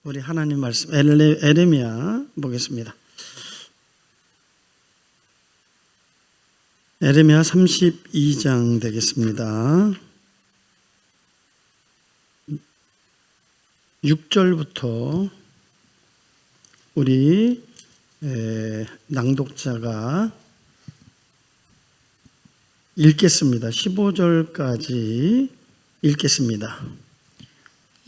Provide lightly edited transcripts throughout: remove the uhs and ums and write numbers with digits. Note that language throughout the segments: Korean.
우리 하나님 말씀 에레미야 보겠습니다. 에레미야 32장 되겠습니다. 6절부터 우리 낭독자가 읽겠습니다. 15절까지 읽겠습니다.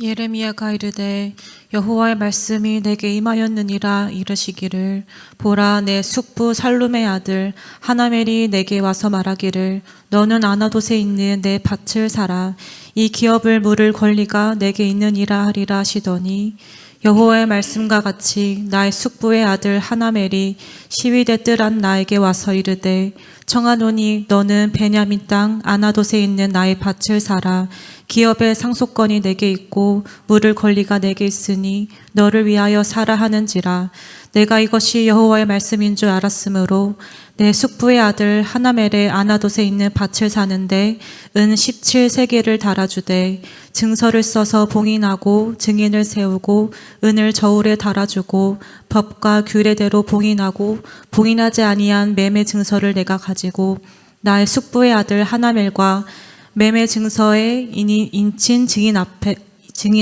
예레미야가 이르되 여호와의 말씀이 내게 임하였느니라. 이르시기를 보라, 내 숙부 살룸의 아들 하나멜이 내게 와서 말하기를 너는 아나돗에 있는 내 밭을 사라. 이 기업을 물을 권리가 내게 있느니라 하리라 하시더니 여호와의 말씀과 같이 나의 숙부의 아들 하나멜이 시위대 뜰 안 나에게 와서 이르되 청하노니 너는 베냐민 땅 아나돗에 있는 나의 밭을 사라. 기업의 상속권이 내게 있고 물을 권리가 내게 있으니 너를 위하여 사라 하는지라. 내가 이것이 여호와의 말씀인 줄 알았으므로 내 숙부의 아들 하나멜의 아나돗에 있는 밭을 사는데 은 17세겔을 달아주되 증서를 써서 봉인하고 증인을 세우고 은을 저울에 달아주고 법과 규례대로 봉인하고 봉인하지 아니한 매매 증서를 내가 가지고 나의 숙부의 아들 하나멜과 매매 증서의 인친 증인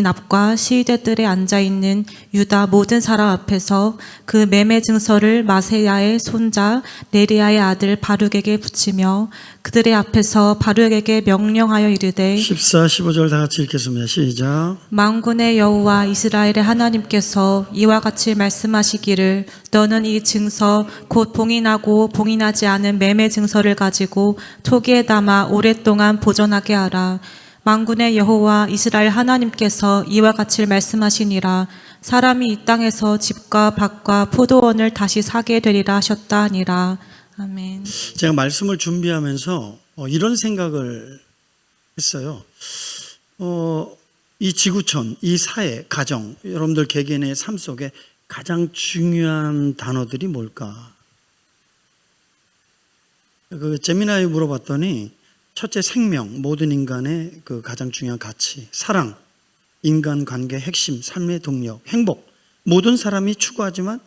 앞과 시위대 뜰에 앉아있는 유다 모든 사람 앞에서 그 매매 증서를 마세야의 손자 네리야의 아들 바룩에게 붙이며 그들의 앞에서 바룩에게 명령하여 이르되 14, 15절 다 같이 읽겠습니다. 시작. 만군의 여호와 이스라엘의 하나님께서 이와 같이 말씀하시기를 너는 이 증서 곧 봉인하고 봉인하지 않은 매매 증서를 가지고 토기에 담아 오랫동안 보존하게 하라. 만군의 여호와 이스라엘 하나님께서 이와 같이 말씀하시니라. 사람이 이 땅에서 집과 밭과 포도원을 다시 사게 되리라 하셨다 하니라. 아멘. 제가 말씀을 준비하면서 이런 생각을 했어요. 이 지구촌, 이 사회, 가정, 여러분들 개개인의 삶 속에 가장 중요한 단어들이 뭘까? 재미나게 물어봤더니 첫째, 생명, 모든 인간의 그 가장 중요한 가치, 사랑, 인간관계 핵심, 삶의 동력, 행복, 모든 사람이 추구하지만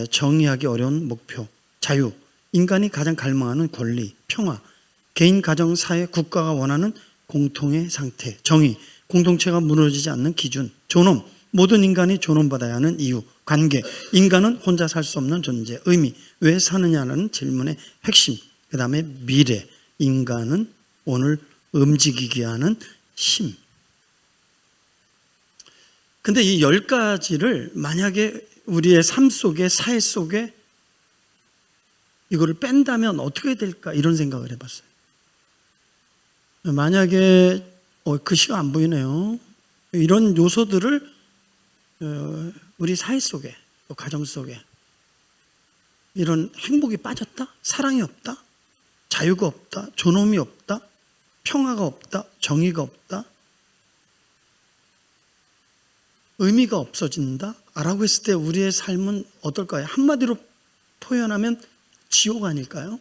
정의하기 어려운 목표, 자유, 인간이 가장 갈망하는 권리, 평화, 개인, 가정, 사회, 국가가 원하는 공통의 상태, 정의, 공동체가 무너지지 않는 기준, 존엄, 모든 인간이 존엄받아야 하는 이유, 관계, 인간은 혼자 살 수 없는 존재, 의미, 왜 사느냐는 질문의 핵심, 그 다음에 미래, 인간은 오늘 움직이게 하는 힘. 근데 이 10가지를 만약에 우리의 삶 속에, 사회 속에 이거를 뺀다면 어떻게 될까? 이런 생각을 해봤어요. 만약에 글씨가 안 보이네요. 이런 요소들을 우리 사회 속에, 가정 속에 이런 행복이 빠졌다? 사랑이 없다? 자유가 없다, 존엄이 없다, 평화가 없다, 정의가 없다, 의미가 없어진다 라고 했을 때 우리의 삶은 어떨까요? 한마디로 표현하면 지옥 아닐까요?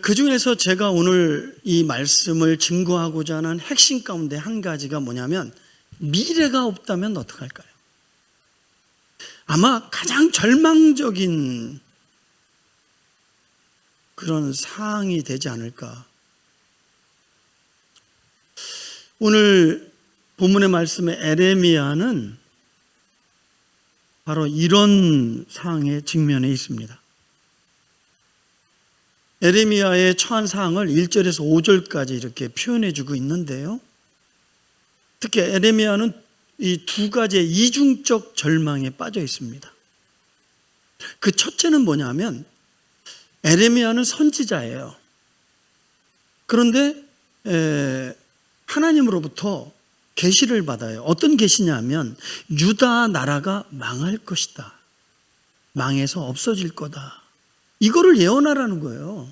그 중에서 제가 오늘 이 말씀을 증거하고자 하는 핵심 가운데 한 가지가 뭐냐면 미래가 없다면 어떡할까요? 아마 가장 절망적인 그런 상황이 되지 않을까. 오늘 본문의 말씀의 에레미야는 바로 이런 상황에 직면해 있습니다. 에레미야의 처한 상황을 1절에서 5절까지 이렇게 표현해 주고 있는데요. 특히 에레미야는 이 두 가지의 이중적 절망에 빠져 있습니다. 그 첫째는 뭐냐면 에레미야는 선지자예요. 그런데 하나님으로부터 계시를 받아요. 어떤 계시냐면 유다 나라가 망할 것이다. 망해서 없어질 거다. 이거를 예언하라는 거예요.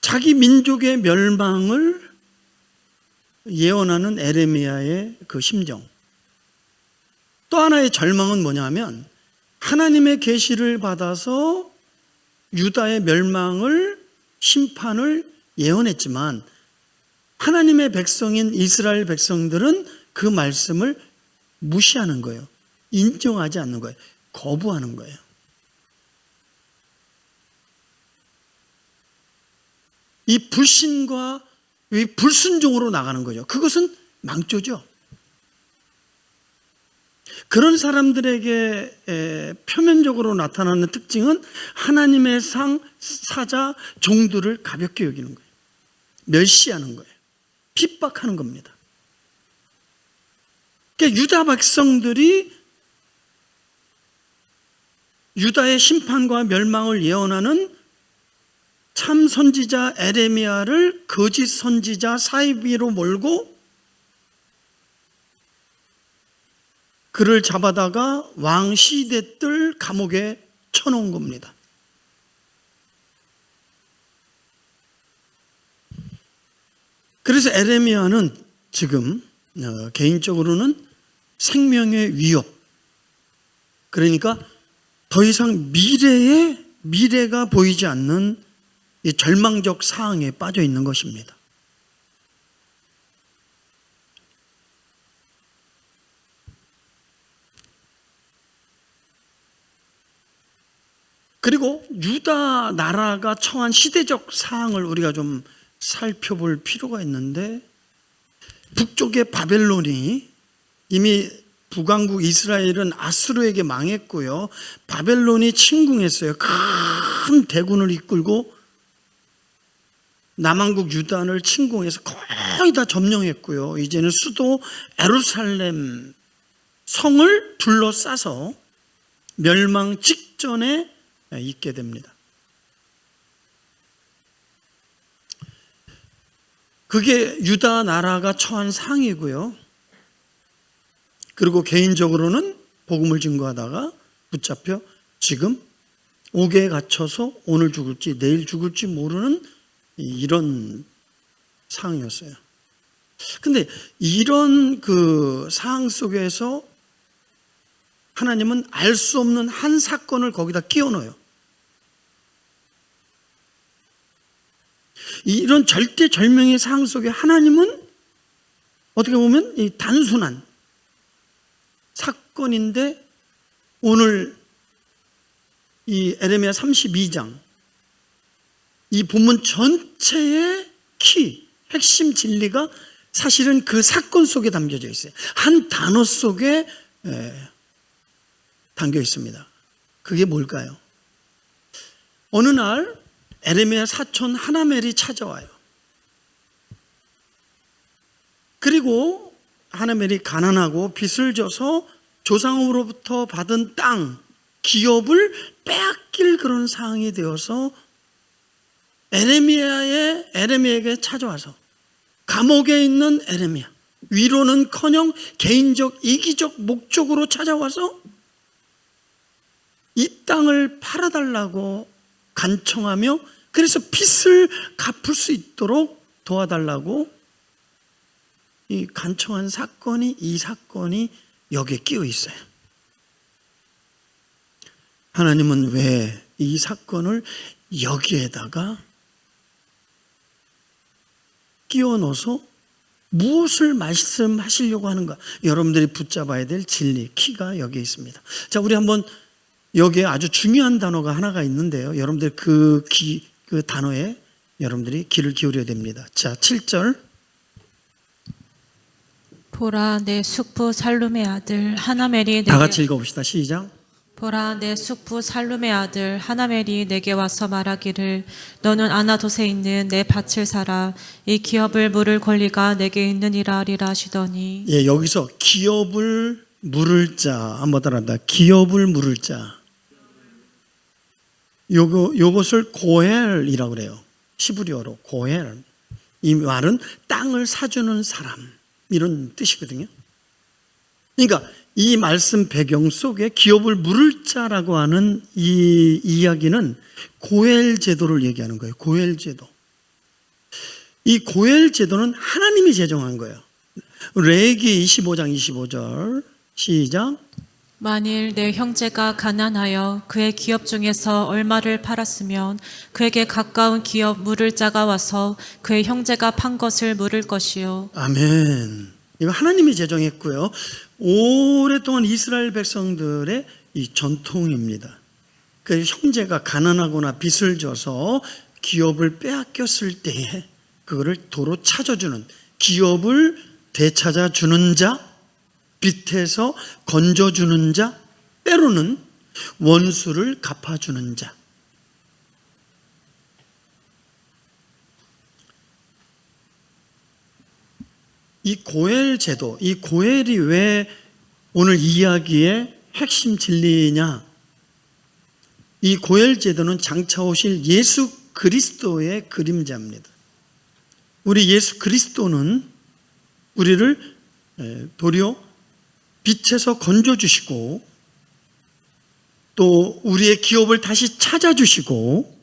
자기 민족의 멸망을 예언하는 에레미야의 그 심정. 또 하나의 절망은 뭐냐면 하나님의 계시를 받아서 유다의 멸망을, 심판을 예언했지만 하나님의 백성인 이스라엘 백성들은 그 말씀을 무시하는 거예요. 인정하지 않는 거예요. 거부하는 거예요. 이 불신과 이 불순종으로 나가는 거죠. 그것은 망조죠. 그런 사람들에게 표면적으로 나타나는 특징은 하나님의 사자 종들을 가볍게 여기는 거예요. 멸시하는 거예요. 핍박하는 겁니다. 그러니까 유다 백성들이 유다의 심판과 멸망을 예언하는 참 선지자 에레미야를 거짓 선지자 사이비로 몰고 그를 잡아다가 왕 시대뜰 감옥에 쳐놓은 겁니다. 그래서 에레미야는 지금 개인적으로는 생명의 위협, 그러니까 더 이상 미래가 보이지 않는 이 절망적 상황에 빠져 있는 것입니다. 그리고 유다 나라가 처한 시대적 상황을 우리가 좀 살펴볼 필요가 있는데, 북쪽의 바벨론이 이미 북왕국 이스라엘은 아수르에게 망했고요. 바벨론이 침공했어요. 큰 대군을 이끌고 남왕국 유다를 침공해서 거의 다 점령했고요. 이제는 수도 예루살렘 성을 둘러싸서 멸망 직전에 있게 됩니다. 그게 유다 나라가 처한 상이고요. 그리고 개인적으로는 복음을 증거하다가 붙잡혀 지금 옥에 갇혀서 오늘 죽을지 내일 죽을지 모르는 이런 상황이었어요. 근데 이런 그 상황 속에서 하나님은 알 수 없는 한 사건을 거기다 끼워 넣어요. 이런 절대절명의 상황 속에 하나님은 어떻게 보면 이 단순한 사건인데, 오늘 이 에레미야 32장 이 본문 전체의 핵심 진리가 사실은 그 사건 속에 담겨져 있어요. 한 단어 속에 담겨 있습니다. 그게 뭘까요? 어느 날 에레미야 사촌 하나멜이 찾아와요. 그리고 하나멜이 가난하고 빚을 져서 조상으로부터 받은 땅, 기업을 빼앗길 그런 상황이 되어서 에레미야에게 찾아와서 감옥에 있는 에레미야, 위로는커녕 개인적 이기적 목적으로 찾아와서 이 땅을 팔아달라고 간청하며, 그래서 빚을 갚을 수 있도록 도와달라고 이 간청한 사건이, 이 사건이 여기에 끼어 있어요. 하나님은 왜 이 사건을 여기에다가 끼워 넣어서 무엇을 말씀하시려고 하는가? 여러분들이 붙잡아야 될 진리, 키가 여기에 있습니다. 자, 우리 한번 여기에 아주 중요한 단어가 하나가 있는데요. 여러분들 그 단어에 여러분들이 귀를 기울여야 됩니다. 자, 7절. 보라 내 숙부 살룸의 아들 하나멜이 다 같이 읽어봅시다. 시작. 보라 내 숙부 살룸의 아들 하나멜이 내게 와서 말하기를 너는 아나돗에 있는 내 밭을 사라. 이 기업을 물을 권리가 내게 있느니라 하리라 하시더니. 예, 여기서 기업을 물을 자 한번 따라합니다. 기업을 물을 자. 요것을 고헬이라고 그래요. 히브리어로 고헬. 이 말은 땅을 사주는 사람, 이런 뜻이거든요. 그러니까 이 말씀 배경 속에 기업을 물을 자라고 하는 이 이야기는 고헬 제도를 얘기하는 거예요. 고헬 제도. 이 고헬 제도는 하나님이 제정한 거예요. 레위기 25장 25절 시작. 만일 내 형제가 가난하여 그의 기업 중에서 얼마를 팔았으면 그에게 가까운 기업 물을 자가 와서 그의 형제가 판 것을 물을 것이요. 아멘. 이거 하나님이 제정했고요. 오랫동안 이스라엘 백성들의 이 전통입니다. 그 형제가 가난하거나 빚을 져서 기업을 빼앗겼을 때에 그거를 도로 찾아주는, 기업을 되찾아주는 자, 빚에서 건져주는 자, 때로는 원수를 갚아주는 자. 이 고엘 제도, 이 고엘이 왜 오늘 이야기의 핵심 진리냐? 이 고엘 제도는 장차 오실 예수 그리스도의 그림자입니다. 우리 예수 그리스도는 우리를 도리어 빛에서 건져주시고 또 우리의 기업을 다시 찾아주시고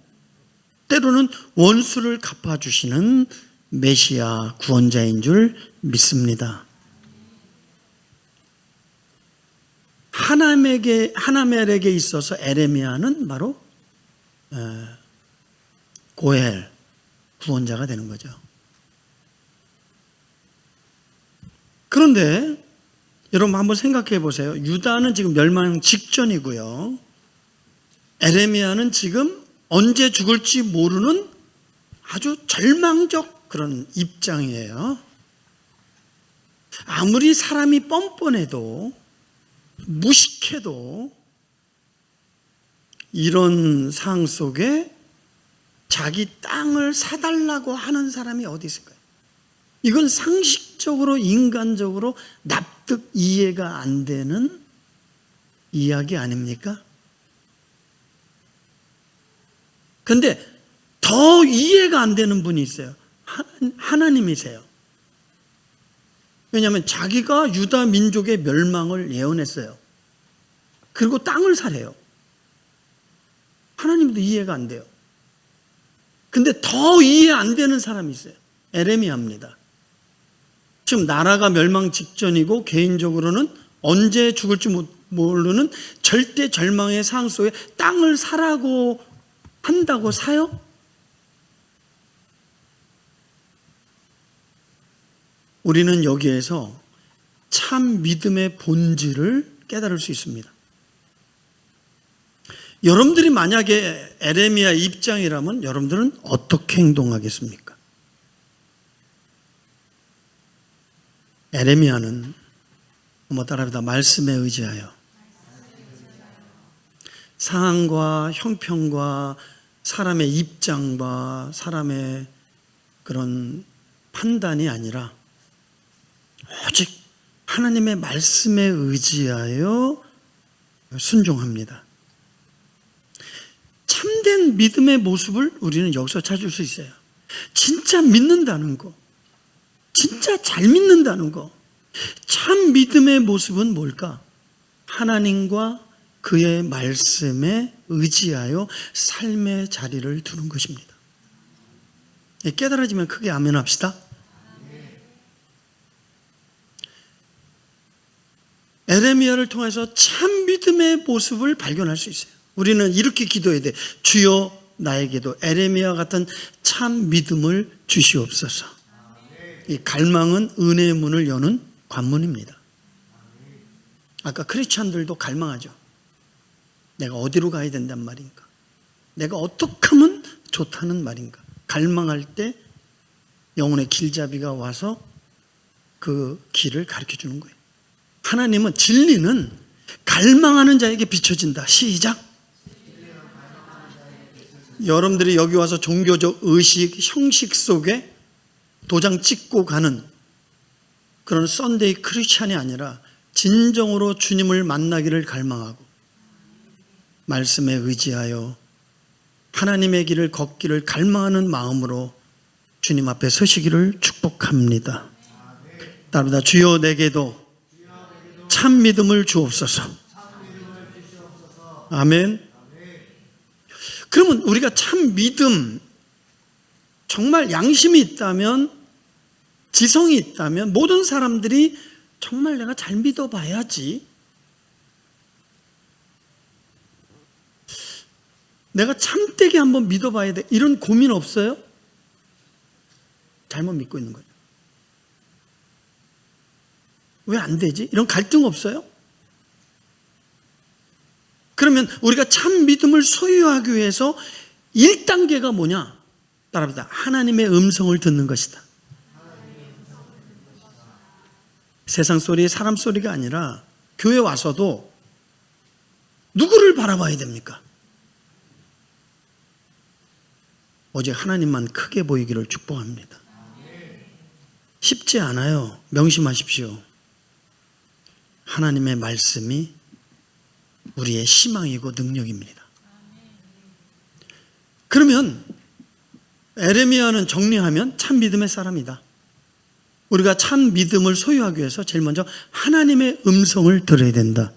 때로는 원수를 갚아주시는 메시아 구원자인 줄 믿습니다. 하나멜에게 있어서 에레미야는 바로 고엘, 구원자가 되는 거죠. 그런데 여러분 한번 생각해 보세요. 유다는 지금 멸망 직전이고요. 에레미야는 지금 언제 죽을지 모르는 아주 절망적 그런 입장이에요. 아무리 사람이 뻔뻔해도 무식해도 이런 상황 속에 자기 땅을 사달라고 하는 사람이 어디 있을까요? 이건 상식적으로 인간적으로 납득 이해가 안 되는 이야기 아닙니까? 그런데 더 이해가 안 되는 분이 있어요. 하나님이세요. 왜냐하면 자기가 유다 민족의 멸망을 예언했어요. 그리고 땅을 사래요. 하나님도 이해가 안 돼요. 근데 더 이해 안 되는 사람이 있어요. 에레미야입니다. 지금 나라가 멸망 직전이고 개인적으로는 언제 죽을지 모르는 절대 절망의 상황 속에 땅을 사라고 한다고 사요? 우리는 여기에서 참 믿음의 본질을 깨달을 수 있습니다. 여러분들이 만약에 에레미야 입장이라면 여러분들은 어떻게 행동하겠습니까? 에레미야는 뭐 따라합니다. 말씀에 의지하여 상황과 형편과 사람의 입장과 사람의 그런 판단이 아니라 오직 하나님의 말씀에 의지하여 순종합니다. 참된 믿음의 모습을 우리는 여기서 찾을 수 있어요. 진짜 믿는다는 거, 진짜 잘 믿는다는 거. 참 믿음의 모습은 뭘까? 하나님과 그의 말씀에 의지하여 삶의 자리를 두는 것입니다. 깨달아지면 크게 아멘 합시다. 에레미야를 통해서 참 믿음의 모습을 발견할 수 있어요. 우리는 이렇게 기도해야 돼. 주여 나에게도 에레미야 같은 참 믿음을 주시옵소서. 이 갈망은 은혜의 문을 여는 관문입니다. 아까 크리스찬들도 갈망하죠. 내가 어디로 가야 된단 말인가? 내가 어떻게 하면 좋다는 말인가? 갈망할 때 영혼의 길잡이가 와서 그 길을 가르쳐 주는 거예요. 하나님은 진리는 갈망하는 자에게 비춰진다. 시작. 여러분들이 여기 와서 종교적 의식, 형식 속에 도장 찍고 가는 그런 썬데이 크리스찬이 아니라 진정으로 주님을 만나기를 갈망하고 말씀에 의지하여 하나님의 길을 걷기를 갈망하는 마음으로 주님 앞에 서시기를 축복합니다. 따르다 주여 내게도 참 믿음을 주옵소서. 아멘. 그러면 우리가 참 믿음, 정말 양심이 있다면, 지성이 있다면 모든 사람들이 정말 내가 잘 믿어봐야지 내가 참되게 한번 믿어봐야 돼. 이런 고민 없어요? 잘못 믿고 있는 거예요. 왜 안 되지? 이런 갈등 없어요? 그러면 우리가 참 믿음을 소유하기 위해서 1단계가 뭐냐? 따라합니다. 하나님의 음성을 듣는 것이다. 세상 소리, 사람 소리가 아니라 교회 와서도 누구를 바라봐야 됩니까? 오직 하나님만 크게 보이기를 축복합니다. 쉽지 않아요. 명심하십시오. 하나님의 말씀이 우리의 희망이고 능력입니다. 그러면 에레미야는 정리하면 참 믿음의 사람이다. 우리가 참 믿음을 소유하기 위해서 제일 먼저 하나님의 음성을 들어야 된다.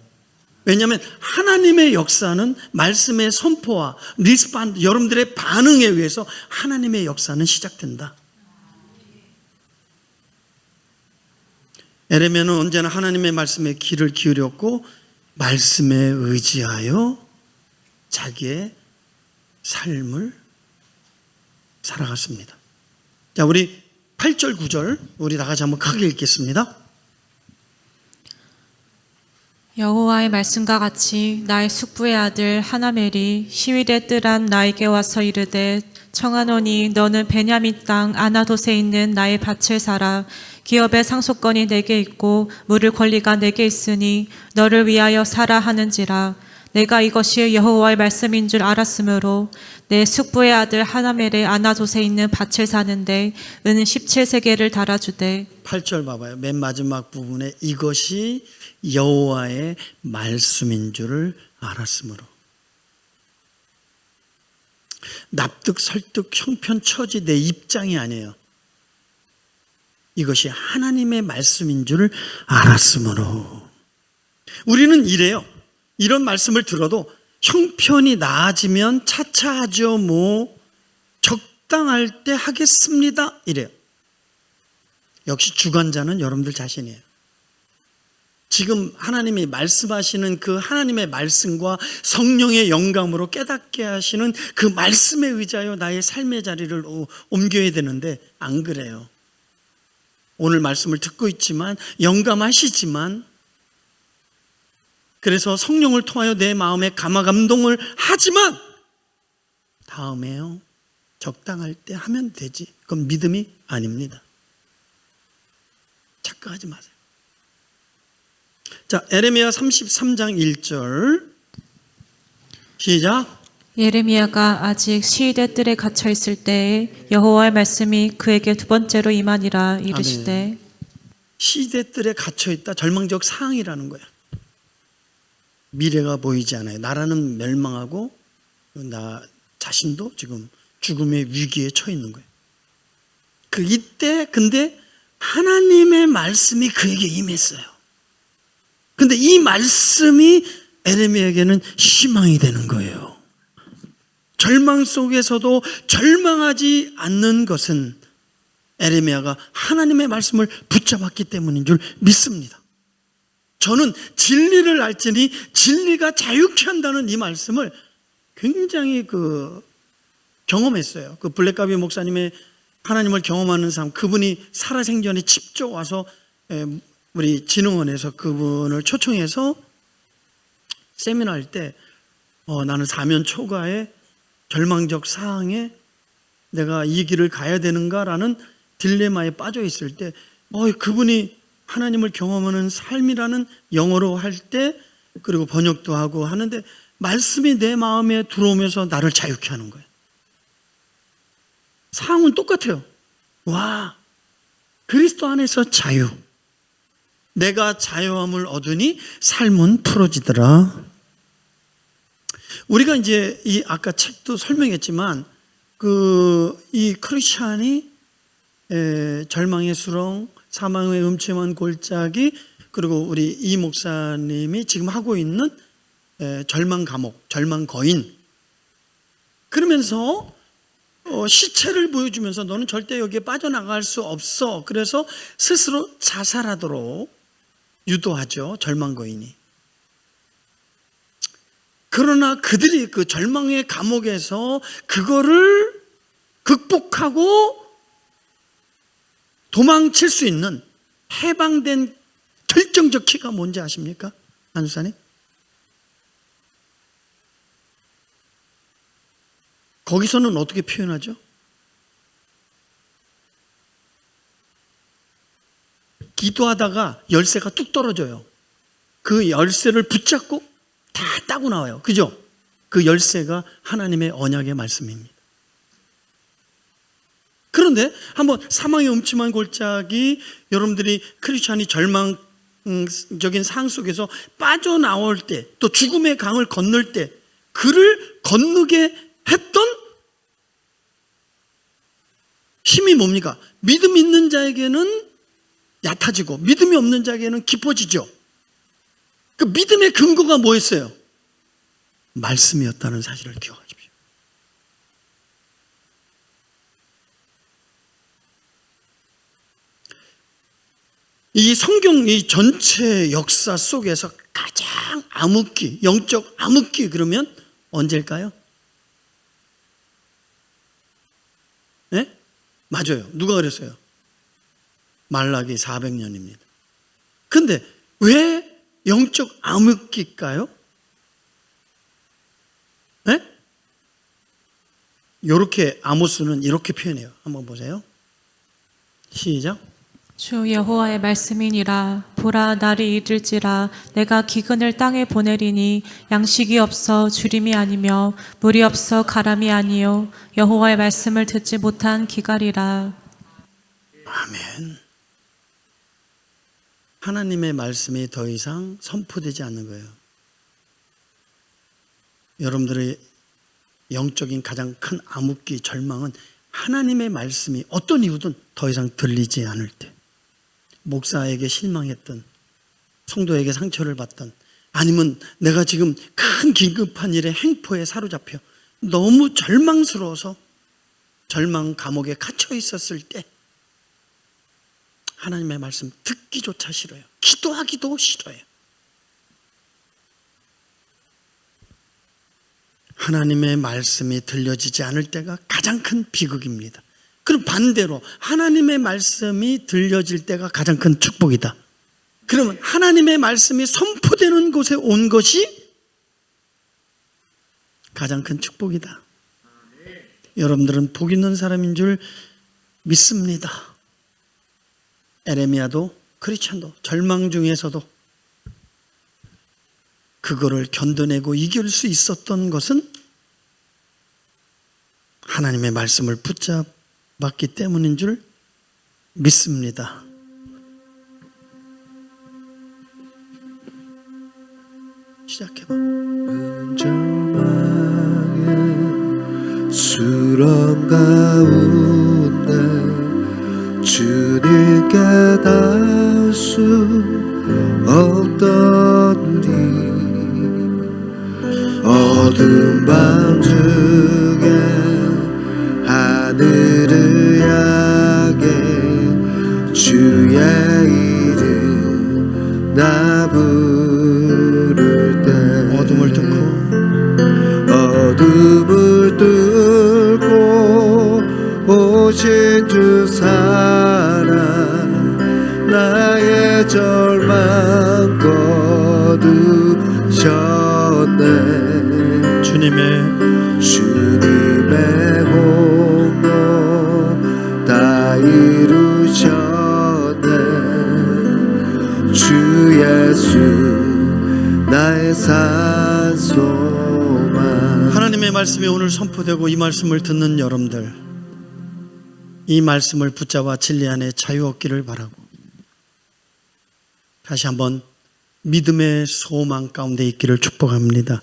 왜냐하면 하나님의 역사는 말씀의 선포와 리스판드, 여러분들의 반응에 의해서 하나님의 역사는 시작된다. 에레미야는 언제나 하나님의 말씀에 귀를 기울였고 말씀에 의지하여 자기의 삶을 살아갔습니다. 자, 우리 8절, 9절 우리 다 같이 한번 크게 읽겠습니다. 여호와의 말씀과 같이 나의 숙부의 아들 하나멜이 시위대 뜰한 나에게 와서 이르되 청하노니 너는 베냐민 땅 아나돗에 있는 나의 밭을 사라. 기업의 상속권이 내게 있고 물을 권리가 내게 있으니 너를 위하여 사라 하는지라. 내가 이것이 여호와의 말씀인 줄 알았으므로 내 숙부의 아들 하나멜의 아나돗에 있는 밭을 사는데 은 17세겔을 달아주되. 8절 봐봐요. 맨 마지막 부분에 이것이 여호와의 말씀인 줄을 알았으므로. 납득, 설득, 형편, 처지, 내 입장이 아니에요. 이것이 하나님의 말씀인 줄을 알았으므로. 우리는 이래요. 이런 말씀을 들어도 형편이 나아지면 차차 하죠. 뭐 적당할 때 하겠습니다. 이래요. 역시 주관자는 여러분들 자신이에요. 지금 하나님이 말씀하시는 그 하나님의 말씀과 성령의 영감으로 깨닫게 하시는 그 말씀에 의지하여 나의 삶의 자리를 옮겨야 되는데 안 그래요. 오늘 말씀을 듣고 있지만 영감하시지만 그래서 성령을 통하여 내 마음에 감화감동을 하지만 다음에요. 적당할 때 하면 되지. 그건 믿음이 아닙니다. 착각하지 마세요. 자, 에레미야 33장 1절 시작. 예레미야가 아직 시위대 뜰에 갇혀 있을 때에 여호와의 말씀이 그에게 두 번째로 임하니라 이르시되. 아멘. 시대 뜰에 갇혀 있다. 절망적 상황이라는 거야. 미래가 보이지 않아요. 나라는 멸망하고 나 자신도 지금 죽음의 위기에 처해 있는 거예요. 그 이때 근데 하나님의 말씀이 그에게 임했어요. 근데 이 말씀이 에레미야에게는 희망이 되는 거예요. 절망 속에서도 절망하지 않는 것은 에레미야가 하나님의 말씀을 붙잡았기 때문인 줄 믿습니다. 저는 진리를 알지니 진리가 자유케 한다는 이 말씀을 굉장히 경험했어요. 그 블랙가비 목사님의 하나님을 경험하는 사람, 그분이 살아생전에 직접 와서 우리 진흥원에서 그분을 초청해서 세미나 할 때 나는 사면 초과에 절망적 상황에 내가 이 길을 가야 되는가라는 딜레마에 빠져 있을 때 그분이 하나님을 경험하는 삶이라는 영어로 할 때 그리고 번역도 하고 하는데 말씀이 내 마음에 들어오면서 나를 자유케 하는 거예요. 상황은 똑같아요. 와, 그리스도 안에서 자유. 내가 자유함을 얻으니 삶은 풀어지더라. 우리가 이제 이 아까 책도 설명했지만 이 크리스찬이 절망의 수렁, 사망의 음침한 골짜기, 그리고 우리 이 목사님이 지금 하고 있는 절망 감옥, 절망 거인. 그러면서 시체를 보여주면서 너는 절대 여기에 빠져나갈 수 없어. 그래서 스스로 자살하도록 유도하죠. 절망 거인이. 그러나 그들이 그 절망의 감옥에서 그거를 극복하고 도망칠 수 있는 해방된 결정적 키가 뭔지 아십니까? 안수사님? 거기서는 어떻게 표현하죠? 기도하다가 열쇠가 뚝 떨어져요. 그 열쇠를 붙잡고 다 따고 나와요. 그죠? 그 열쇠가 하나님의 언약의 말씀입니다. 그런데 한번 사망의 음침한 골짜기, 여러분들이 크리스찬이 절망적인 상황 속에서 빠져나올 때, 또 죽음의 강을 건널 때 그를 건너게 했던 힘이 뭡니까? 믿음 있는 자에게는 얕아지고 믿음이 없는 자에게는 깊어지죠. 그 믿음의 근거가 뭐였어요? 말씀이었다는 사실을 기억하십시오. 이 성경 이 전체 역사 속에서 가장 암흑기, 영적 암흑기 그러면 언제일까요? 네? 맞아요. 누가 그랬어요? 말라기 400년입니다. 근데 왜 영적 암흑기일까요? 네? 이렇게 아모스는 이렇게 표현해요. 한번 보세요. 시작. 주 여호와의 말씀이니라. 보라, 날이 이를지라. 내가 기근을 땅에 보내리니 양식이 없어 주림이 아니며 물이 없어 가람이 아니요 여호와의 말씀을 듣지 못한 기갈이라. 아멘. 하나님의 말씀이 더 이상 선포되지 않는 거예요. 여러분들의 영적인 가장 큰 암흑기, 절망은 하나님의 말씀이 어떤 이유든 더 이상 들리지 않을 때, 목사에게 실망했던, 성도에게 상처를 받던, 아니면 내가 지금 큰 긴급한 일에 행포에 사로잡혀 너무 절망스러워서 절망 감옥에 갇혀 있었을 때 하나님의 말씀 듣기조차 싫어요. 기도하기도 싫어요. 하나님의 말씀이 들려지지 않을 때가 가장 큰 비극입니다. 그럼 반대로 하나님의 말씀이 들려질 때가 가장 큰 축복이다. 그러면 하나님의 말씀이 선포되는 곳에 온 것이 가장 큰 축복이다. 여러분들은 복 있는 사람인 줄 믿습니다. 에레미야도 크리스찬도 절망 중에서도 그거를 견뎌내고 이길 수 있었던 것은 하나님의 말씀을 붙잡았기 때문인 줄 믿습니다. 시작해봐. 은절망의 수렁 가운데 주님께 닿을 수 없던 우리 어두운 밤 중에 하늘을 향해 주의 이름 나 부를 때 어둠을 뚫고 오신 주 사랑 나의 절망 거두셨네. 주님의 공로 다 이루셨네. 주 예수 나의 산소만. 하나님의 말씀이 오늘 선포되고 이 말씀을 듣는 여러분들, 이 말씀을 붙잡아 진리 안에 자유 얻기를 바라고, 다시 한번 믿음의 소망 가운데 있기를 축복합니다.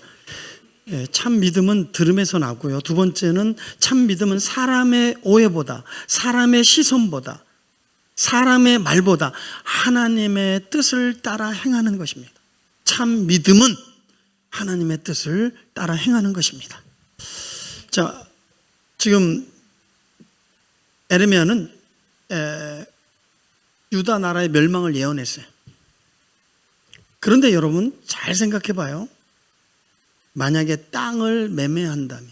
참 믿음은 들음에서 나고요. 두 번째는 참 믿음은 사람의 오해보다, 사람의 시선보다, 사람의 말보다 하나님의 뜻을 따라 행하는 것입니다. 참 믿음은 하나님의 뜻을 따라 행하는 것입니다. 자, 지금 에레미야는 유다 나라의 멸망을 예언했어요. 그런데 여러분 잘 생각해 봐요. 만약에 땅을 매매한다면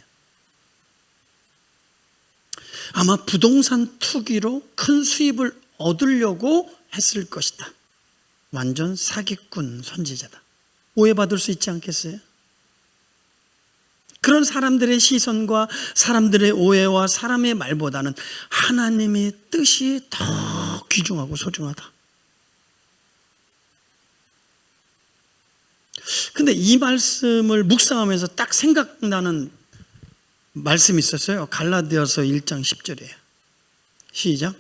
아마 부동산 투기로 큰 수입을 얻으려고 했을 것이다. 완전 사기꾼 선지자다. 오해받을 수 있지 않겠어요? 그런 사람들의 시선과 사람들의 오해와 사람의 말보다는 하나님의 뜻이 더 귀중하고 소중하다. 근데 이 말씀을 묵상하면서 딱 생각나는 말씀이 있었어요. 갈라디아서 1장 10절이에요. 시작.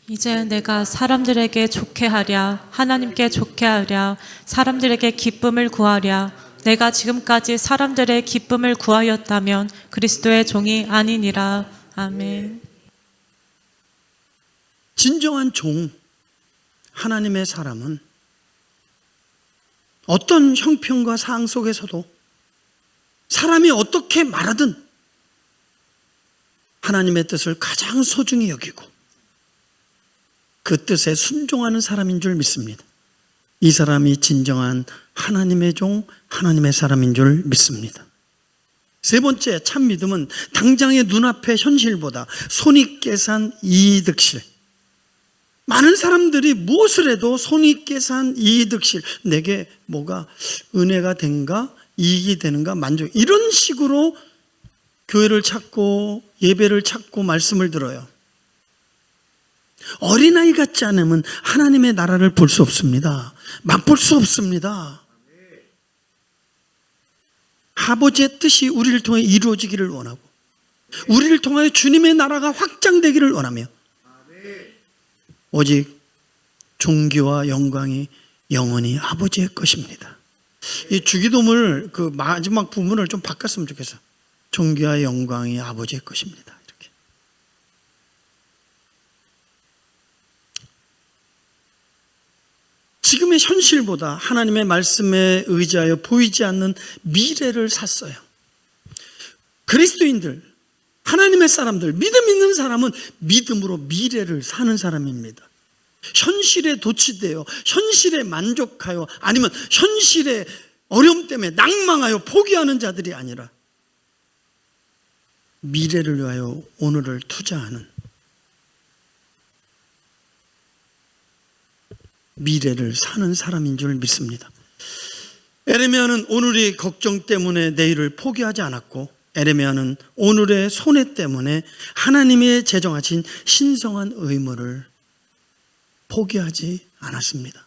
이제 내가 사람들에게 좋게 하랴, 하나님께 좋게 하랴, 사람들에게 기쁨을 구하랴. 내가 지금까지 사람들의 기쁨을 구하였다면 그리스도의 종이 아니니라. 아멘. 진정한 종, 하나님의 사람은 어떤 형편과 상황 속에서도 사람이 어떻게 말하든 하나님의 뜻을 가장 소중히 여기고 그 뜻에 순종하는 사람인 줄 믿습니다. 이 사람이 진정한 하나님의 종, 하나님의 사람인 줄 믿습니다. 세 번째, 참 믿음은 당장의 눈앞의 현실보다 손익계산 이득실. 많은 사람들이 무엇을 해도 손익계산 이득실, 내게 뭐가 은혜가 된가, 이익이 되는가, 만족, 이런 식으로 교회를 찾고 예배를 찾고 말씀을 들어요. 어린아이 같지 않으면 하나님의 나라를 볼 수 없습니다. 맛볼 수 없습니다. 아버지의 뜻이 우리를 통해 이루어지기를 원하고 우리를 통하여 주님의 나라가 확장되기를 원하며 오직 존귀와 영광이 영원히 아버지의 것입니다. 이 주기도문을 그 마지막 부분을 좀 바꿨으면 좋겠어요. 존귀와 영광이 아버지의 것입니다. 이렇게. 지금의 현실보다 하나님의 말씀에 의지하여 보이지 않는 미래를 샀어요. 그리스도인들, 하나님의 사람들, 믿음 있는 사람은 믿음으로 미래를 사는 사람입니다. 현실에 도취되어 현실에 만족하여 아니면 현실의 어려움 때문에 낭망하여 포기하는 자들이 아니라 미래를 위하여 오늘을 투자하는, 미래를 사는 사람인 줄 믿습니다. 에레미야는 오늘의 걱정 때문에 내일을 포기하지 않았고 에레미야는 오늘의 손해 때문에 하나님의 제정하신 신성한 의무를 포기하지 않았습니다.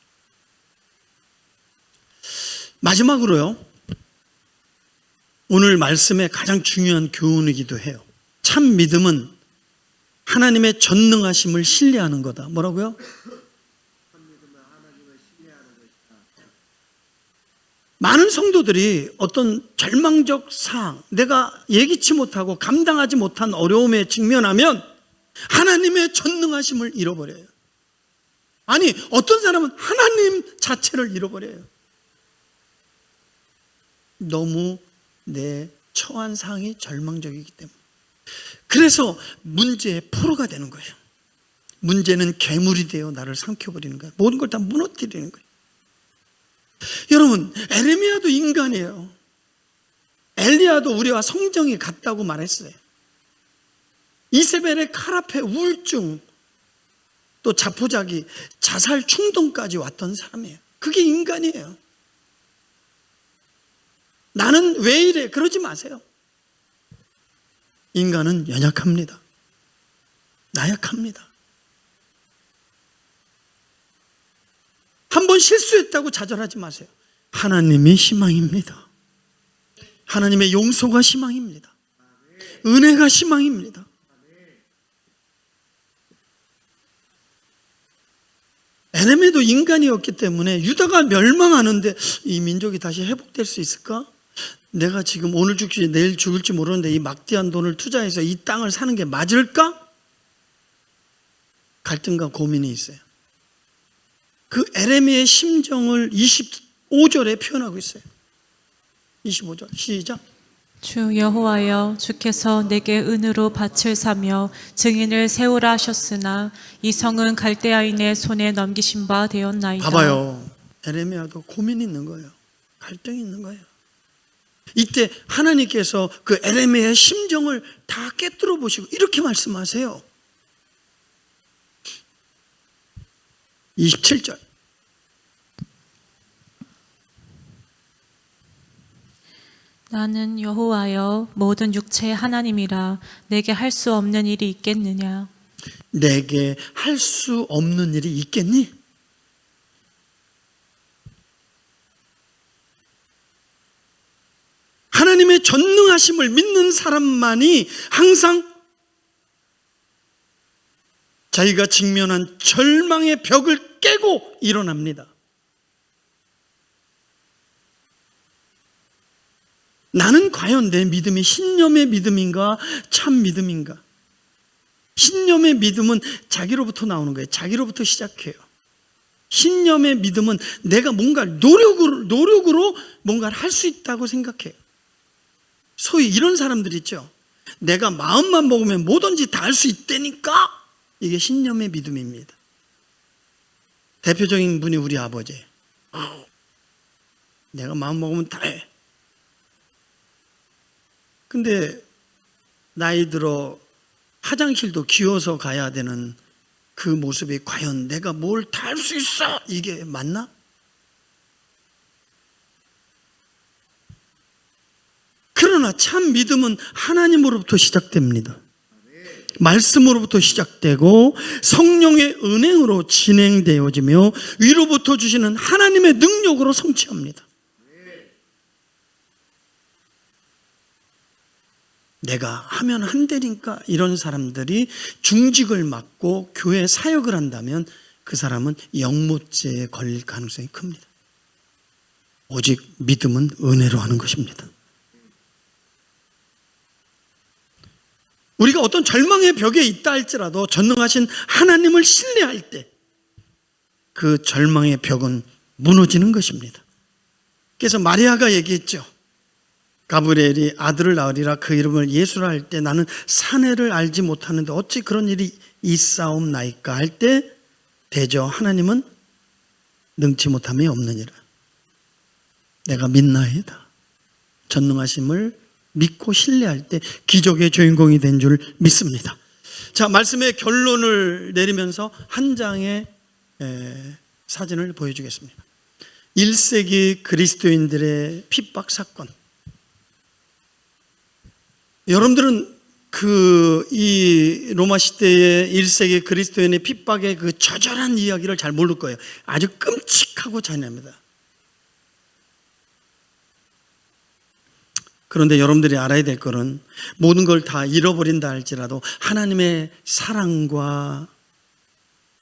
마지막으로요, 오늘 말씀의 가장 중요한 교훈이기도 해요. 참 믿음은 하나님의 전능하심을 신뢰하는 거다. 뭐라고요? 많은 성도들이 어떤 절망적 상황, 내가 예기치 못하고 감당하지 못한 어려움에 직면하면 하나님의 전능하심을 잃어버려요. 아니, 어떤 사람은 하나님 자체를 잃어버려요. 너무 내 처한 상황이 절망적이기 때문에. 그래서 문제의 포로가 되는 거예요. 문제는 괴물이 되어 나를 삼켜버리는 거예요. 모든 걸 다 무너뜨리는 거예요. 여러분, 에레미야도 인간이에요. 엘리야도 우리와 성정이 같다고 말했어요. 이세벨의 칼 앞에 우울증, 또 자포자기, 자살 충동까지 왔던 사람이에요. 그게 인간이에요. 나는 왜 이래? 그러지 마세요. 인간은 연약합니다. 나약합니다. 한번 실수했다고 좌절하지 마세요. 하나님이 희망입니다. 하나님의 용서가 희망입니다. 은혜가 희망입니다. 에레미야도 인간이었기 때문에 유다가 멸망하는데 이 민족이 다시 회복될 수 있을까? 내가 지금 오늘 죽지 내일 죽을지 모르는데 이 막대한 돈을 투자해서 이 땅을 사는 게 맞을까? 갈등과 고민이 있어요. 그 에레미야의 심정을 25절에 표현하고 있어요. 25절 시작. 주 여호와여, 주께서 내게 은으로 밭을 사며 증인을 세우라 하셨으나 이 성은 갈대아인의 손에 넘기신 바 되었나이다. 봐봐요. 에레미야도 고민이 있는 거예요. 갈등이 있는 거예요. 이때 하나님께서 그 에레미야의 심정을 다 꿰뚫어 보시고 이렇게 말씀하세요. 27절. 나는 여호와여 모든 육체의 하나님이라 내게 할 수 없는 일이 있겠느냐. 내게 할 수 없는 일이 있겠니? 하나님의 전능하심을 믿는 사람만이 항상 자기가 직면한 절망의 벽을 깨고 일어납니다. 나는 과연 내 믿음이 신념의 믿음인가 참 믿음인가? 신념의 믿음은 자기로부터 나오는 거예요. 자기로부터 시작해요. 신념의 믿음은 내가 뭔가 노력으로 뭔가를 할 수 있다고 생각해요. 소위 이런 사람들 있죠. 내가 마음만 먹으면 뭐든지 다 할 수 있다니까. 이게 신념의 믿음입니다. 대표적인 분이 우리 아버지예요. 내가 마음 먹으면 다 해. 근데 나이 들어 화장실도 기어서 가야 되는 그 모습이 과연 내가 뭘 다 할 수 있어? 이게 맞나? 그러나 참 믿음은 하나님으로부터 시작됩니다. 말씀으로부터 시작되고 성령의 은행으로 진행되어지며 위로부터 주시는 하나님의 능력으로 성취합니다. 내가 하면 안 되니까 이런 사람들이 중직을 맡고 교회 사역을 한다면 그 사람은 영모죄에 걸릴 가능성이 큽니다. 오직 믿음은 은혜로 하는 것입니다. 우리가 어떤 절망의 벽에 있다 할지라도 전능하신 하나님을 신뢰할 때 그 절망의 벽은 무너지는 것입니다. 그래서 마리아가 얘기했죠. 가브리엘이 아들을 낳으리라 그 이름을 예수라 할 때 나는 사내를 알지 못하는데 어찌 그런 일이 있사옵나이까 할 때 대저 하나님은 능치 못함이 없느니라. 내가 믿나이다. 전능하심을 믿고 신뢰할 때 기적의 주인공이 된 줄 믿습니다. 자, 말씀의 결론을 내리면서 한 장의 사진을 보여주겠습니다. 1세기 그리스도인들의 핍박 사건. 여러분들은 이 로마 시대의 1세기 그리스도인의 핍박의 그 처절한 이야기를 잘 모를 거예요. 아주 끔찍하고 잔인합니다. 그런데 여러분들이 알아야 될 것은 모든 걸 다 잃어버린다 할지라도 하나님의 사랑과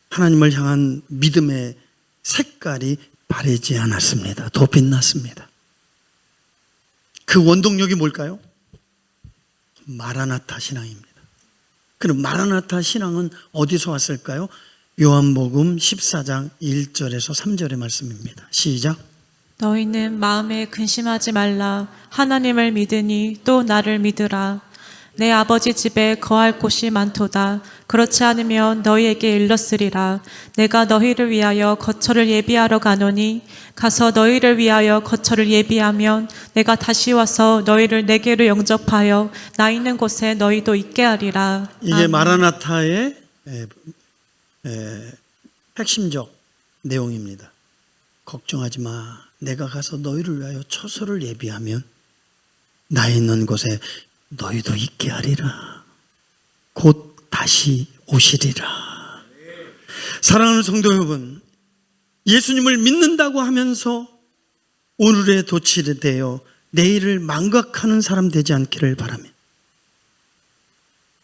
하나님을 향한 믿음의 색깔이 바래지 않았습니다. 더 빛났습니다. 그 원동력이 뭘까요? 마라나타 신앙입니다. 그럼 마라나타 신앙은 어디서 왔을까요? 요한복음 14장 1절에서 3절의 말씀입니다. 시작. 너희는 마음에 근심하지 말라. 하나님을 믿으니 또 나를 믿으라. 내 아버지 집에 거할 곳이 많도다. 그렇지 않으면 너희에게 일렀으리라. 내가 너희를 위하여 거처를 예비하러 가노니 가서 너희를 위하여 거처를 예비하면 내가 다시 와서 너희를 내게로 영접하여 나 있는 곳에 너희도 있게 하리라. 이게 아멘. 마라나타의 핵심적 내용입니다. 걱정하지 마. 내가 가서 너희를 위하여 처소를 예비하면 나 있는 곳에 너희도 있게 하리라. 곧 다시 오시리라. 사랑하는 성도 여러분, 예수님을 믿는다고 하면서 오늘의 도취를 되어 내일을 망각하는 사람 되지 않기를 바라며,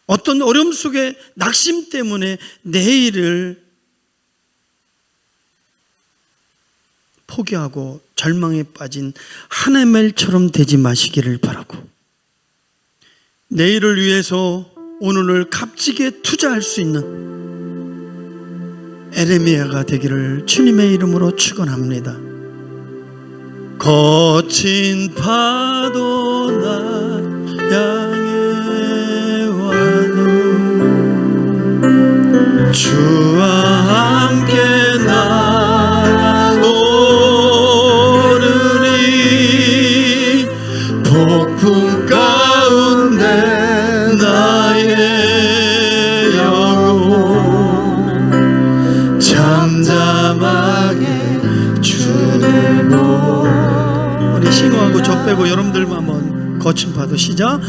어떤 어려움 속에 낙심 때문에 내일을 포기하고 절망에 빠진 하나멜처럼 되지 마시기를 바라고, 내일을 위해서 오늘을 값지게 투자할 수 있는 에레미야가 되기를 주님의 이름으로 축원합니다. 거친 파도 나 향해 와도 주와 함께 나 오르리. 사막에 주를 보. 우리 신호하고 저 빼고 여러분들만 한번 거침파도 시작.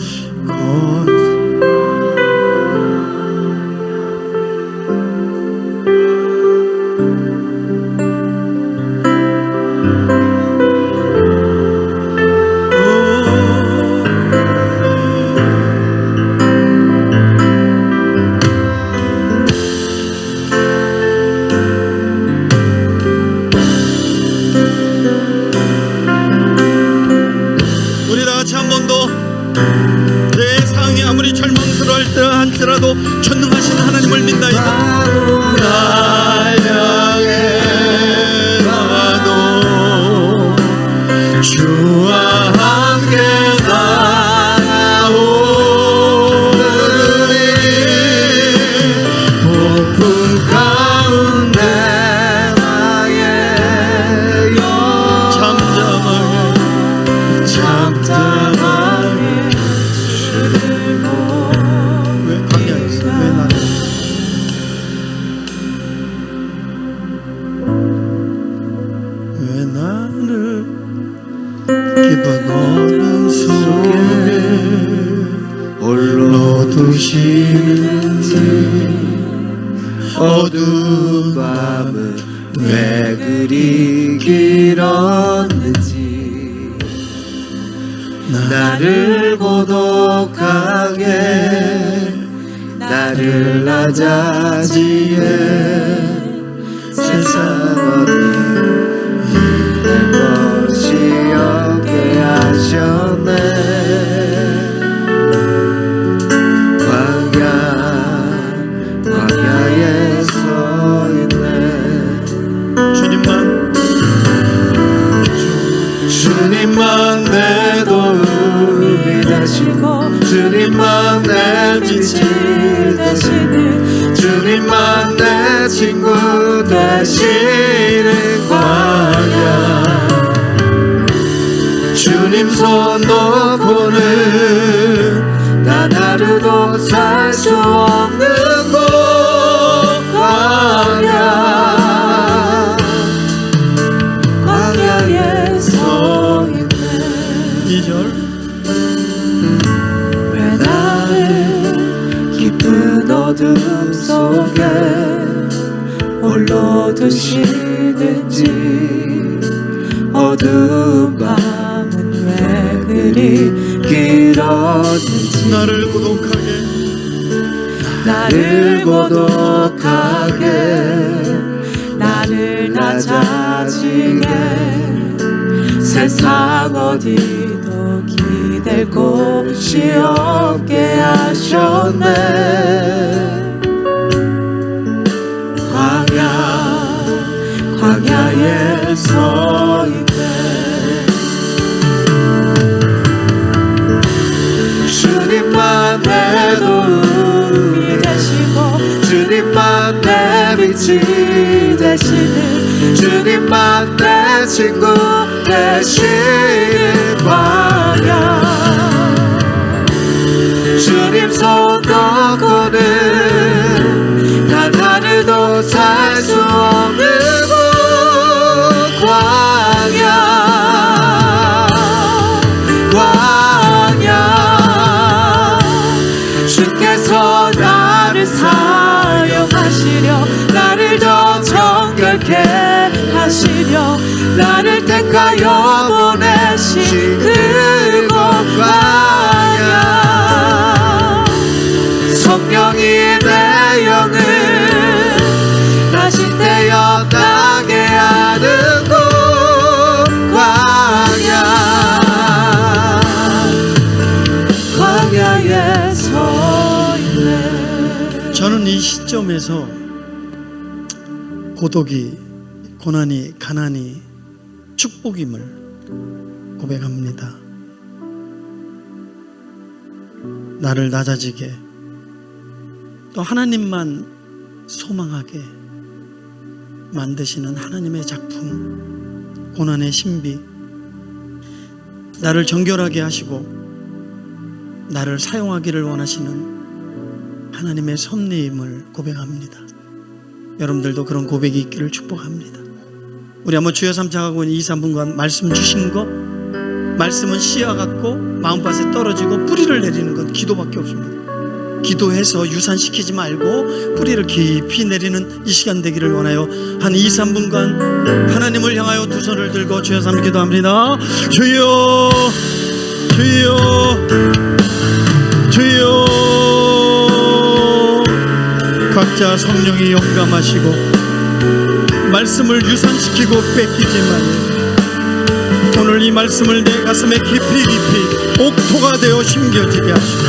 우리 다 같이 한 번 더. 내 상황이 아무리 절망스러울 할지라도 전능하신 하나님을 믿나이다. 날 향해 나도 주와 함께 나아오르니 폭풍 가운데 나의 영 잠잠하게 주를 보. 왜 광야에서 왜 나를 깊은 어둠 속에 홀로 두시는지 어두운 밤은 왜 그리 길었는지 나를 고독하게 나를 낮아지게 세상 어디 내 것이 없게 하셨네. 광야에 서 있네. 주님만 내 도움이 되시고 주님만 내 빛이 되시는 주님만 내 친구 되시는 광야. 주님 손 놓고는 단 하루도 살 수 없는 곳 광야에 서 있네. 2절 왜 나를 깊은 어둠 속에 홀로 두시는지 어두운 밤은 왜 그리 길었는지 나를 고독하게 나를 낮아지게 세상 어디도 기댈 곳이 없게 하셨네. 광야에 서 있네. 주님만 내 도움이 되시고 주님만 내 빛이 되시는 주님만 내 친구 되시는 광야. 주님 손 놓고는 단 하루도 살 수 없는 곳 광야. 주께서 나를 사용하시려 나를 더 정결케 하시려 나를 택하여 보내신 그곳 광야. 성령이 내 영을 다시 태어나게 하는 곳 광야에 서 있네. 저는 이 시점에서 고독이, 고난이, 가난이 축복임을 고백합니다. 나를 낮아지게 또 하나님만 소망하게 만드시는 하나님의 작품, 고난의 신비, 나를 정결하게 하시고 나를 사용하기를 원하시는 하나님의 섭리임을 고백합니다. 여러분들도 그런 고백이 있기를 축복합니다. 우리 한번 주여 삼창하고 2, 3분간 말씀 주신 거, 말씀은 씨와 같고 마음밭에 떨어지고 뿌리를 내리는 건 기도밖에 없습니다. 기도해서 유산시키지 말고 뿌리를 깊이 내리는 이 시간 되기를 원하여 한 2, 3분간 하나님을 향하여 두 손을 들고 주여 삼 기도합니다. 주여, 주여, 주여. 각자 성령이 용감하시고 말씀을 유산시키고 뺏기지 말고 오늘 이 말씀을 내 가슴에 깊이 옥토가 되어 심겨지게 하시고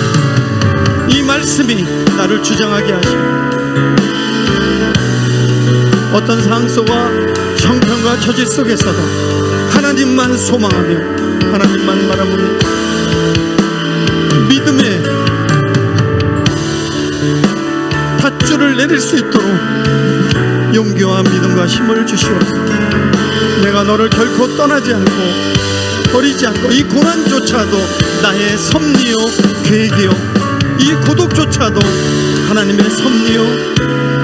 이 말씀이 나를 주장하게 하시고 어떤 상황 속과 형편과 처지 속에서도 하나님만 소망하며 하나님만 바라보며 믿음의 밧줄을 내릴 수 있도록 용기와 믿음과 힘을 주시옵소서. 내가 너를 결코 떠나지 않고 버리지 않고 이 고난조차도 나의 섭리요 계획이요 이 고독조차도 하나님의 섭리요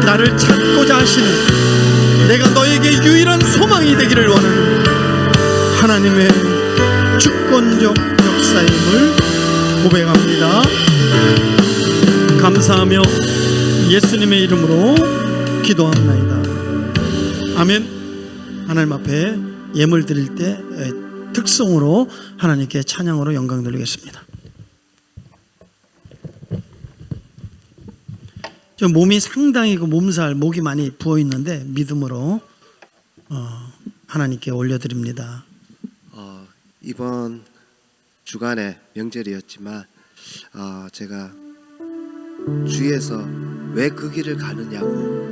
나를 찾고자 하시는 내가 너에게 유일한 소망이 되기를 원하는 하나님의 주권적 역사임을 고백합니다. 감사하며 예수님의 이름으로 기도합나이다. 아멘. 하나님 앞에 예물 드릴 때 특성으로 하나님께 찬양으로 영광 돌리겠습니다. 좀 몸이 상당히 몸살, 목이 많이 부어 있는데 믿음으로 하나님께 올려드립니다. 이번 주간에 명절이었지만 제가 주위에서 왜 그 길을 가느냐고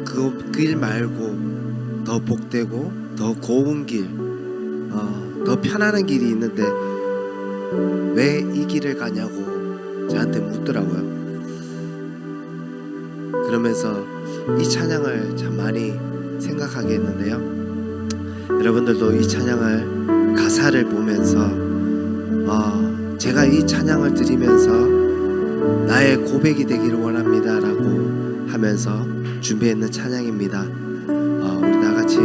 그 길 말고 더 복되고 더 고운 길, 더 편안한 길이 있는데 왜 이 길을 가냐고 저한테 묻더라고요. 그러면서 이 찬양을 참 많이 생각하게 했는데요. 여러분들도 이 찬양을 가사를 보면서 제가 이 찬양을 드리면서 나의 고백이 되기를 원합니다 라고 하면서 준비했는 찬양입니다. 우리 나같이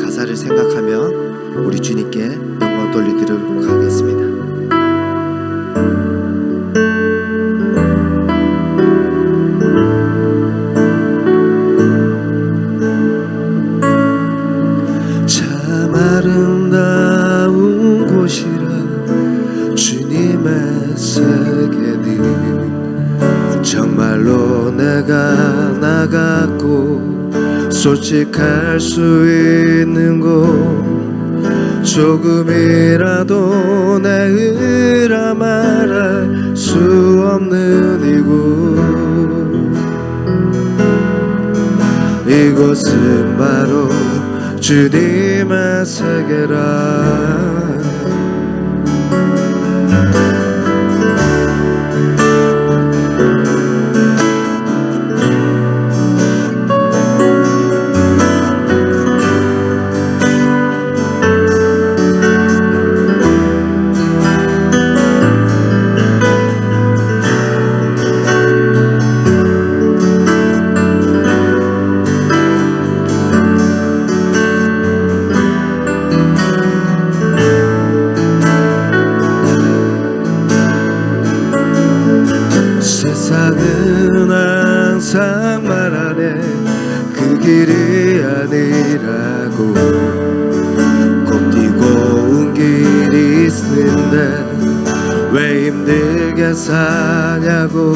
가사를 생각하며 우리 주님께 영광 돌리도록 하겠습니다. 참 아름다운 곳이라 주님의 세계니 정말로 내가 나갔고 솔직할 수 있는 곳 조금이라도 내 의라 말할 수 없는 이곳은 바로 주님의 세계라. 세상은 항상 말하네 그 길이 아니라고 곧 뛰고 길이 있는데 왜 힘들게 사냐고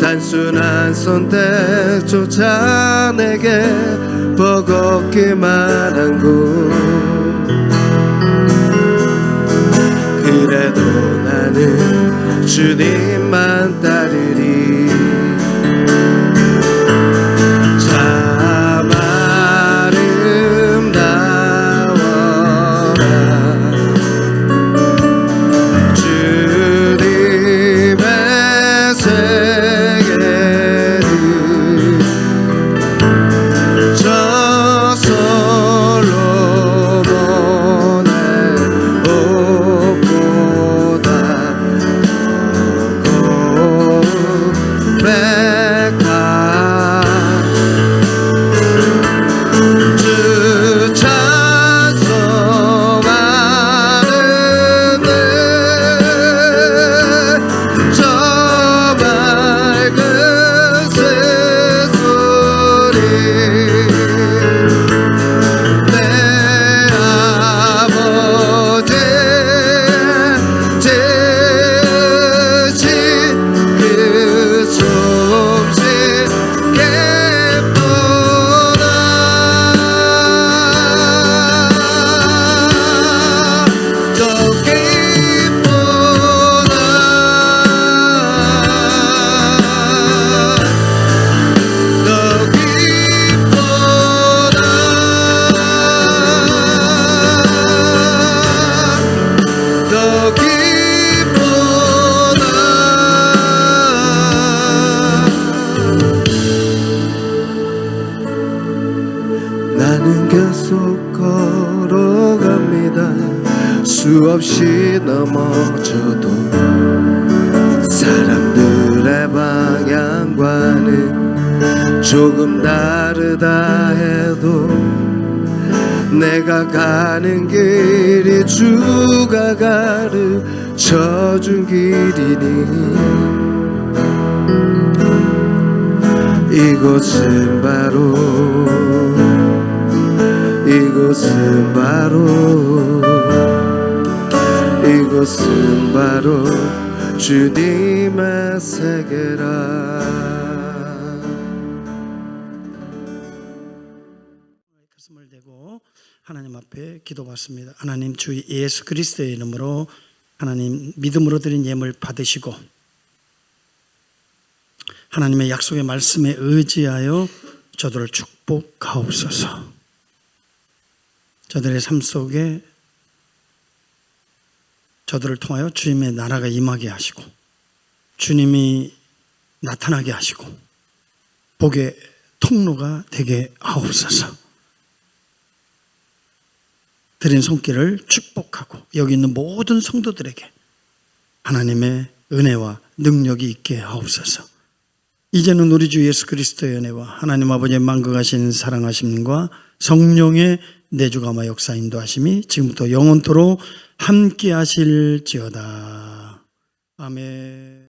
단순한 선택조차 내게 버겁기만 한 곳 그래도 나는 주님만 따르리. 참 아름다워라 주님의 세계는 저 솔로몬의 옷보다 나는 계속 걸어갑니다. 수없이 넘어져도 사람들의 방향과는 조금 다르다 해도 내가 가는 길이 주가 가르쳐준 길이니 이곳은 바로 주님의 세계라. 가슴을 대고 하나님 앞에 기도받습니다. 하나님 주 예수 그리스도의 이름으로 하나님 믿음으로 드린 예물 받으시고 하나님의 약속의 말씀에 의지하여 저들을 축복하옵소서. 저들의 삶 속에 저들을 통하여 주님의 나라가 임하게 하시고 주님이 나타나게 하시고 복의 통로가 되게 하옵소서. 드린 손길을 축복하고 여기 있는 모든 성도들에게 하나님의 은혜와 능력이 있게 하옵소서. 이제는 우리 주 예수 그리스도의 은혜와 하나님 아버지의 만극하신 사랑하심과 성령의 내주감화 역사 인도하심이 지금부터 영원토록 함께 하실지어다. 아멘.